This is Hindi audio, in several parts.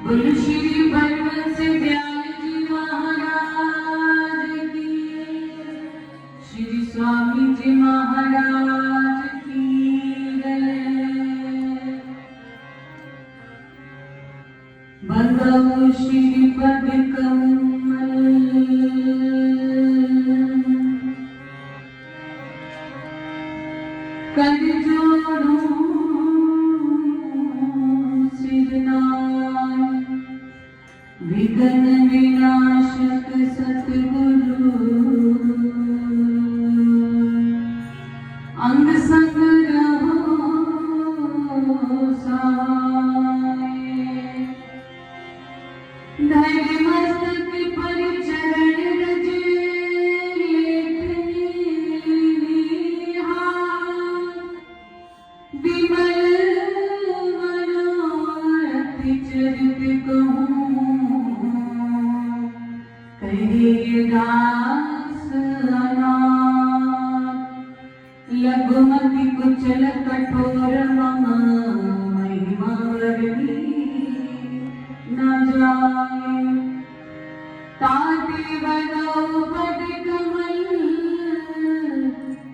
बोलो श्री बलवंत दयाल जी महाराज की, श्री स्वामी जी महाराज की जय। भगवो श्री पद कमल, कर जोड़ो सिरनाय, विघ्न विनाशक सतगुरु, अंग संग रहो सहाय। धैर्य मस्तक पर चरण रज, लेखनी हाथ, विमल मनोरथ चरित कहूँ, कहे दास अनाथ। लघुमति कुचल कठोर मम, महिमा वर्णि न जाए। ताते बजाओ पद कमल,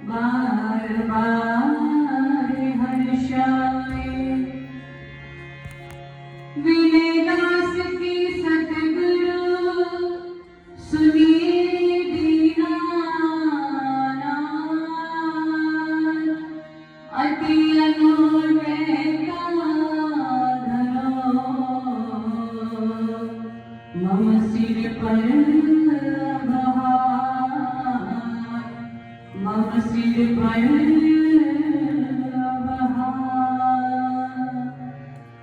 बार बार हर्षाए। विनय दास की सतगुरु, सुनिए दीनानाथ। अति अनुग्रह धरो, मम सिर पर बहार, मम सिर पर बहार।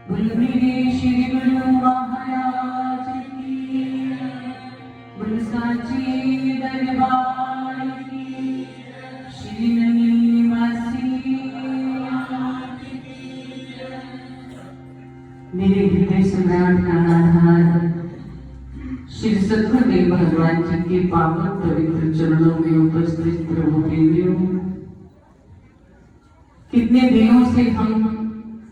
बोलो मेरे श्री गुरु महाराज की, बोलो साची दरबार की, श्री ननी मासी। मेरे हृदय सम्राट का आधार श्री सद्गुरुदेव भगवान जी के पावन पवित्र चरणों में उपस्थित प्रभु प्रेमियों, कितने दिनों से हम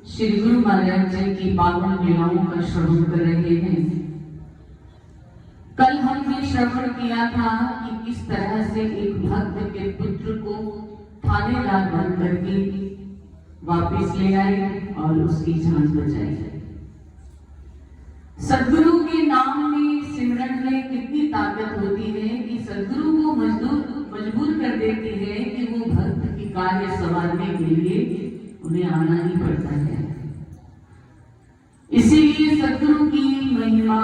श्री गुरु महाराज जी की पावन लीलाओं का श्रवण कर रहे हैं। कल हमने श्रवण किया था कि किस तरह से एक भक्त के पुत्र को थानेदार बन करके वापस ले आए और उसकी जान बचाई। सद्गुरु के नाम में, सिमरन में कितनी ताकत होती है कि सद्गुरु को मजबूर कर देती है कि वो भक्त की कार्य संवारने के लिए उन्हें आना ही पड़ता है। इसीलिए सद्गुरु की महिमा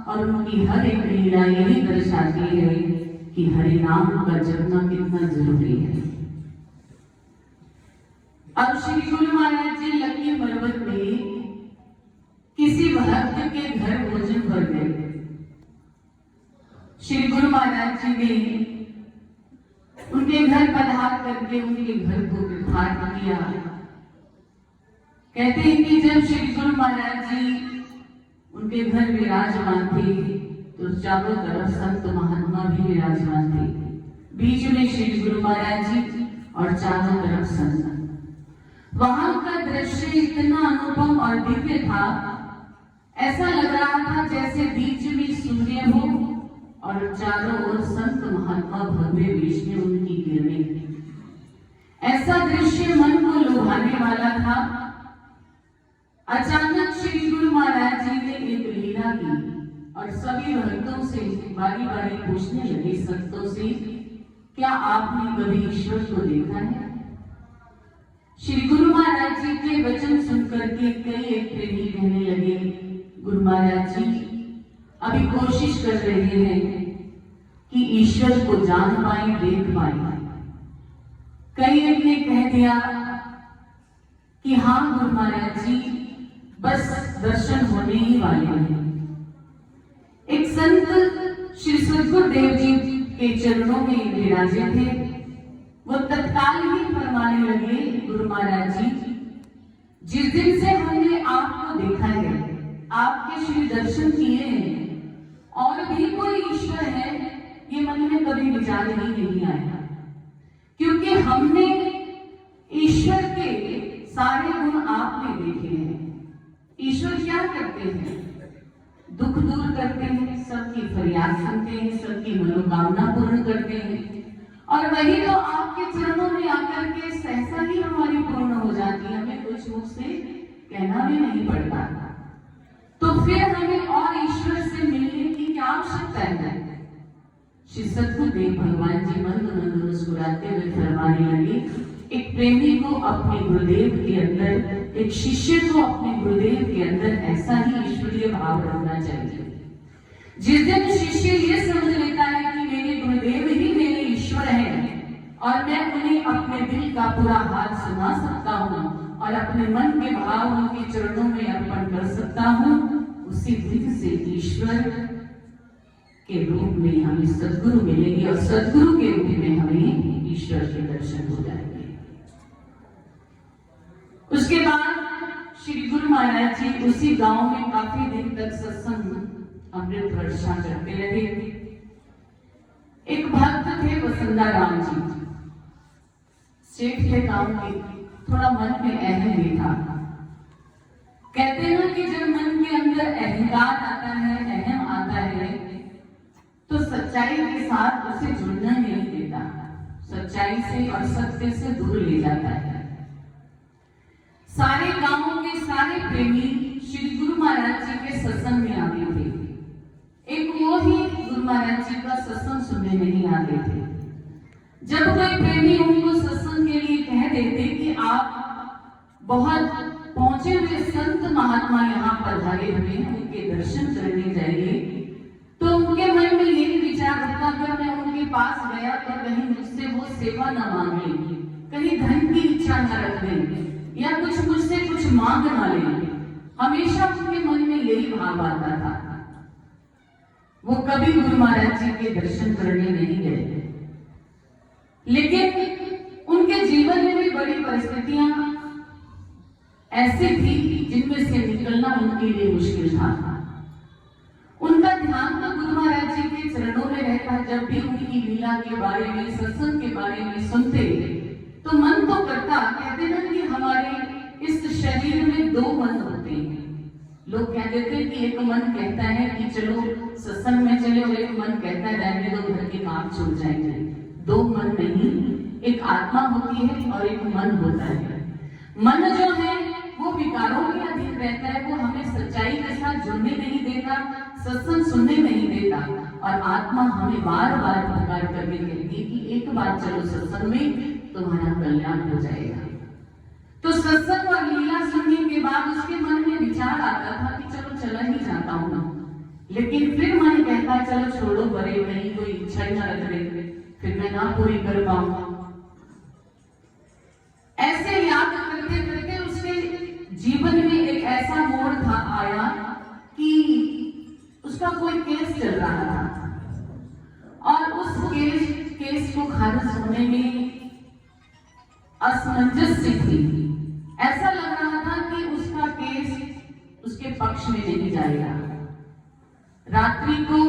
और उनकी हर एक लीला यही दर्शाती है कि हरि नाम का जपना कितना जरूरी है। अब श्री गुरु महाराज जी लकी पर्वत में किसी भक्त के घर भोजन कर गए। श्री गुरु महाराज जी ने उनके घर पधार करके उनके घर को विभाग किया। कहते हैं कि जब श्री गुरु महाराज जी उनके घर विराजमान थे तो चारों तरफ संत महात्मा भी विराजमान थे। बीच में श्री गुरु महाराज जी और चारों तरफ संत। वहां का दृश्य इतना अनुपम और दिव्य था, ऐसा लग रहा था जैसे बीच में सूर्य हो और चारों ओर संत महात्मा भव्य वेश में उनकी किरणें। ऐसा दृश्य मन को लुभाने वाला था। अचानक श्री गुरु महाराज जी ने एक लीला की और सभी भक्तों से बारी बारी पूछने लगे, संतों से, क्या आपने कभी ईश्वर को देखा है? श्री गुरु महाराज जी के वचन सुनकर के कई एक प्रेमी कहने लगे, गुरु महाराज जी अभी कोशिश कर रहे हैं कि ईश्वर को जान पाए, देख पाए। कई एक ने कह दिया कि हाँ गुरु महाराज जी, बस दर्शन होने ही वाले हैं। एक संत श्री सद्गुरुदेव जी के चरणों में विराजे थे। वो तत्काल ही फरमाने लगे, गुरु महाराज जी, जिस दिन से हमने आपको देखा है, आपके श्री दर्शन किए हैं, और भी कोई ईश्वर है ये मन में कभी विचार ही नहीं आया, क्योंकि हमने ईश्वर के सारे गुण आपने देखे हैं। ईश्वर क्या करते हैं? दुख दूर करते हैं, सबकी फरियाद सुनते हैं, सबकी मनोकामना पूर्ण करते हैं। और वही तो आपके चरणों में आकर के सहसा ही हमारी पूर्ण हो जाती है, हमें कुछ मुख से कहना भी नहीं पड़ता। तो फिर हमें और ईश्वर से मिलने की क्या आवश्यकता है? श्री सद्गुरुदेव भगवान जी मंद मंद मुस्कुराते हुए फरमाने लगे, एक प्रेमी को अपने गुरुदेव के अंदर, एक शिष्य को अपने गुरुदेव के अंदर ऐसा ही ईश्वरीय भाव रखना चाहिए। जिस दिन शिष्य ये समझ लेता है कि मेरे गुरुदेव ही मेरे ईश्वर हैं और मैं उन्हें अपने दिल का पूरा हाल सुना सकता हूँ और अपने मन के भाव उनके चरणों में अर्पण कर सकता हूँ, उसी दिन से ईश्वर के रूप में हमें सद्गुरु मिलेंगे और सद्गुरु के रूप में हमें ईश्वर के दर्शन हो जाएंगे। उसके बाद श्री गुरु महाराज जी उसी गांव में काफी दिन तक सत्संग अमृत वर्षा करते रहे। एक भक्त थे वसुंधरा राम जी, सेठ थे गांव के, थोड़ा मन में अहम भी था। कहते हैं कि जब मन के अंदर अहंकार आता है, अहम आता है, तो सच्चाई के साथ उसे जुड़ना नहीं देता, सच्चाई से और सत्य से दूर ले जाता है। सारे गांवों के सारे प्रेमी श्री गुरु महाराज जी के सत्संग में आते थे, एक वो ही गुरु महाराज जी का सत्संग सुनने नहीं आते थे। जब कोई प्रेमी उनको सत्संग के लिए कह देते कि आप बहुत पहुंचे हुए संत महात्मा यहाँ पधारे हुए हैं, उनके दर्शन करने जाइए, तो उनके मन में यही विचार होता, अगर मैं उनके पास गया तो कहीं मुझसे वो सेवा न मांग लेंगे, कहीं धन की इच्छा न रख लेंगे या कुछ मुझसे कुछ मांग ना लेंगे। हमेशा उनके मन में यही भाव आता था। वो कभी गुरु महाराज जी के दर्शन करने नहीं गए, लेकिन उनके जीवन में भी बड़ी परिस्थितियां ऐसी थी जिनमें से निकलना उनके लिए मुश्किल था। उनका ध्यान तो गुरु महाराज जी के चरणों में रहता। जब भी उनकी लीला के बारे में, सत्संग के बारे में सुनते तो मन तो करता, कहते ना कि हमारे इस शरीर में दो मन होते हैं। लोग कह देते हैं कि एक मन कहता है कि चलो सत्संग में चले और एक मन कहता है रहने दो, घर के काम छूट जाएंगे। दो मन नहीं, एक आत्मा होती है और एक मन होता है। मन जो है वो विकारों के अधीन रहता है, वो हमें सच्चाई के साथ जुड़ने नहीं देता, सत्संग सुनने नहीं देता, और आत्मा हमें बार बार पुकार करके कहती है कि एक बार चलो सत्संग में, तुम्हारा कल्याण हो जाएगा। तो सत्संग और लीला सुनने के बाद उसके मन में विचार आता था कि चलो चला ही जाता हूँ ना, लेकिन फिर मन कहता चलो छोड़ो, बड़े नहीं, कोई इच्छा ही ना रख रहे, फिर मैं ना पूरी कर पाऊंगा। ऐसे याद करते करते उसके जीवन में एक ऐसा मोड़ था आया कि उसका कोई केस चल रहा था और उस केस को खारिज होने में असमंजस थी। ऐसा लग रहा था कि उसका केस उसके पक्ष में नहीं जाएगा। रात्रि को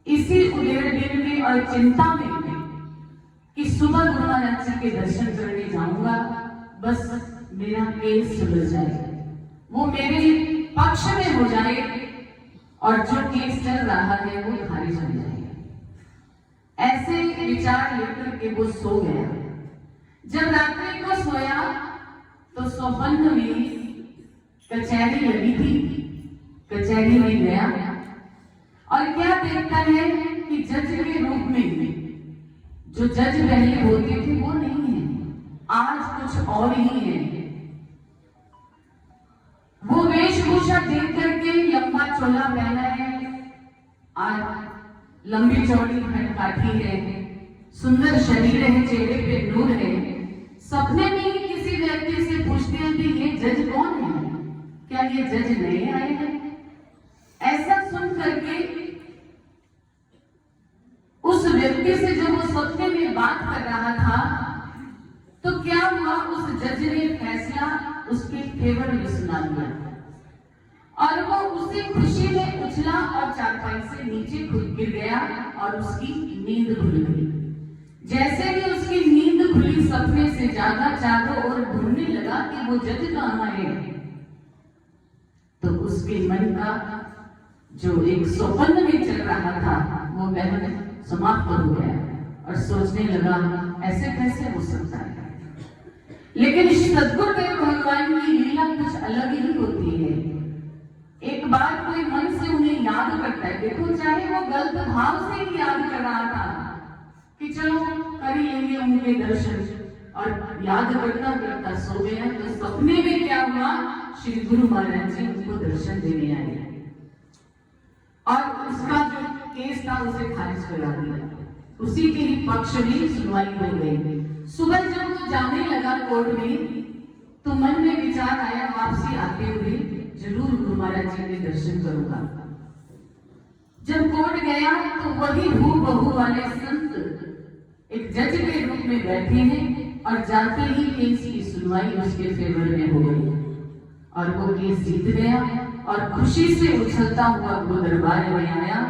इसी उदेड़ में और चिंता में कि सुबह गुरु महाराज जी के दर्शन करने जाऊंगा, बस मेरा केस सुलझ जाए, वो मेरे पक्ष में हो जाए और जो केस चल रहा है वो खारिज हो जाएगा। ऐसे विचार लेकर के वो सो गया। जब रात्रि को सोया तो स्वप्न में कचहरी लगी थी, कचहरी में गया और क्या देखता है कि जज के रूप में जो जज पहले होते थे वो नहीं है, आज कुछ और ही है। वो वेशभूषा देख करके लंबा चोला पहना है, आज लंबी चौड़ी काठी है, सुंदर शरीर है, चेहरे पे नूर है। सपने में ही किसी व्यक्ति से पूछते हैं कि ये जज कौन है, क्या ये जज नए आए हैं? ऐसा सुन करके उस व्यक्ति से जो वो सपने में बात कर रहा था, तो क्या हुआ, उस जज ने फैसला उसके फेवर में सुना दिया और वो उसी खुशी में उछला और चारपाई से नीचे खुद गिर गया और उसकी नींद खुल गई। जैसे ही उसकी नींद खुली, सपने से जागा, चारों ओर ढूंढने लगा कि वो जज कहाँ है, तो उसके मन का जो एक स्वप्न में चल रहा था वो बहन समाप्त हो गया और सोचने लगा ऐसे कैसे हो सकता है। लेकिन सद्गुरुदेव भगवान की लीला कुछ अलग ही होती है। एक बार कोई मन से उन्हें याद करता है, देखो चाहे वो गलत भाव से ही याद कर रहा था कि चलो कर ही लेंगे उनके दर्शन, और याद करता करता सो गया तो सपने में क्या हुआ, श्री गुरु महाराज जी उनको दर्शन देने आए और उसका जो केस था उसे खारिज करा दिया। उसी के ही पक्ष में सुनवाई हो गई। सुबह जब वो जाने लगा कोर्ट में तो मन में विचार आया वापसी आते हुए जरूर गुरु महाराज जी के दर्शन करूंगा। जब कोर्ट गया तो वही हूबहू वाले संत एक जज के रूप में बैठे हैं और जाते ही केस की सुनवाई उसके फेवर में हो गई और वो केस जीत गया और खुशी से उछलता हुआ वो दरबार में आया।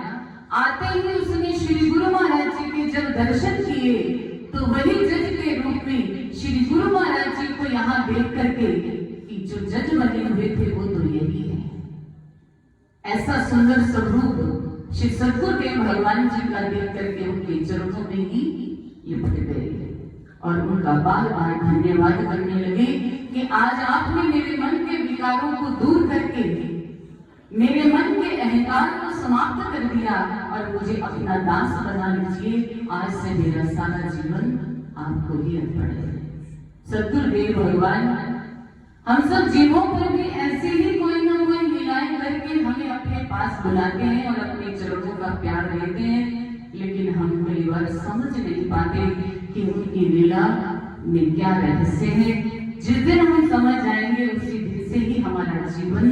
आते ही उसने श्री गुरु महाराज जी के जब दर्शन किए तो वही जज के रूप में श्री गुरु महाराज जी को यहाँ देख करके कि जो जज बने हुए थे वो तो यही है। ऐसा सुंदर स्वरूप श्री सद्गुरुदेव भगवान जी का देख करके उनके चरणों में ही लिपट गए और उनका बार बार धन्यवाद करने लगे कि आज आपने मेरे मन के विकारों को दूर करके मेरे मन के अहंकार को समाप्त कर दिया और मुझे अपना दास बना लीजिए। आज से मेरा सारा जीवन आपको ही अर्पण है। सद्गुरुदेव भगवान हम सब जीवों पर भी ऐसे ही कोई ना कोई लीलाएं करके हमें अपने पास बुलाते हैं और अपने चरणों का प्यार देते हैं, लेकिन हम कई बार समझ नहीं पाते कि उनकी लीला में क्या रहस्य है। जिस दिन हम समझ जाएंगे उसी दिन से ही हमारा जीवन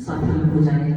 सफल हो जाएगा।